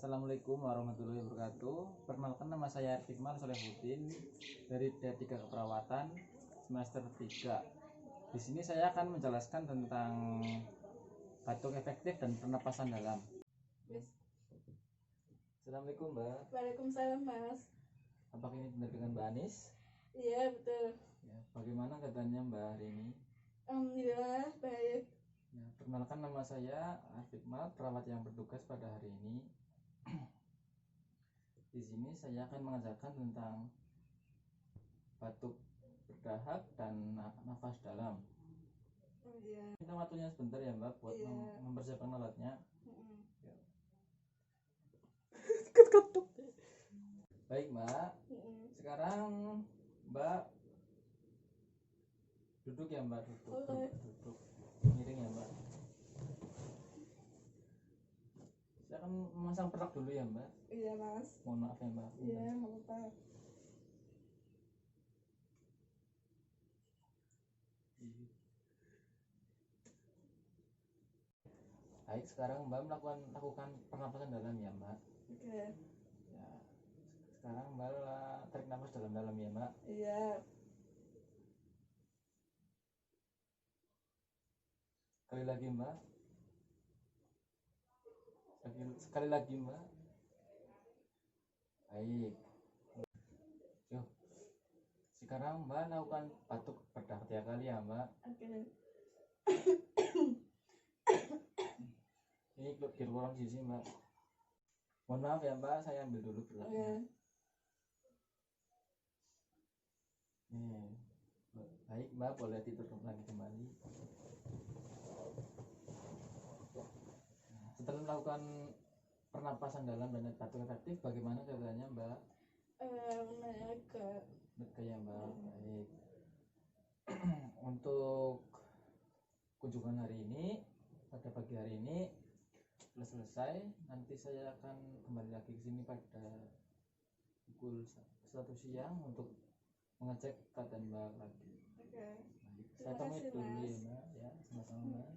Assalamualaikum warahmatullahi wabarakatuh. Perkenalkan, nama saya Iqmal Solehuddin dari D3 Keperawatan semester 3. Di sini saya akan menjelaskan tentang batuk efektif dan pernapasan dalam. Assalamualaikum, Mbak. Waalaikumsalam, Mas. Apakah ini benar dengan Mbak Anis? Iya, betul. Ya, bagaimana keadaannya Mbak hari ini? Alhamdulillah baik. Ya, perkenalkan, nama saya Iqmal, perawat yang bertugas pada hari ini. Di sini saya akan mengajarkan tentang batuk berdahak dan nafas dalam. Oh iya. Minta waktunya sebentar ya Mbak buat Iya. mempersiapkan alatnya. Ya. Baik Mbak, sekarang Mbak duduk ya Mbak, duduk miring ya Mbak. Saya akan memasang perak dulu ya Mbak. Iya, Mas. Mohon maaf ya Mbak. Iya, nggak apa-apa. Baik, sekarang Mbak lakukan pernapasan dalam ya Mbak. Oke. Ya, sekarang Mbak tarik nafas dalam-dalam ya Mbak. Iya. Sekali lagi Mbak. Sekali lagi Mbak. Baik. Yuk. Sekarang Mbak lakukan batuk berdahak 3 kali ya Mbak. Oke. Ini di ruang sisi Mbak. Mohon maaf ya Mbak, saya ambil dulu beratnya. Baik Mbak, boleh ditutup lagi kembali. Nah, setelah melakukan pernapasan dalam dan batuk efektif, bagaimana keadaannya Mbak? Lega ya Mbak. Baik. Untuk kunjungan hari ini, pada pagi hari ini sudah selesai. Nanti saya akan kembali lagi ke sini pada pukul 1 siang untuk mengecek keadaan Mbak lagi. Oke. Saya pamit dulu ya Mbak. Ya, sama-sama Mbak.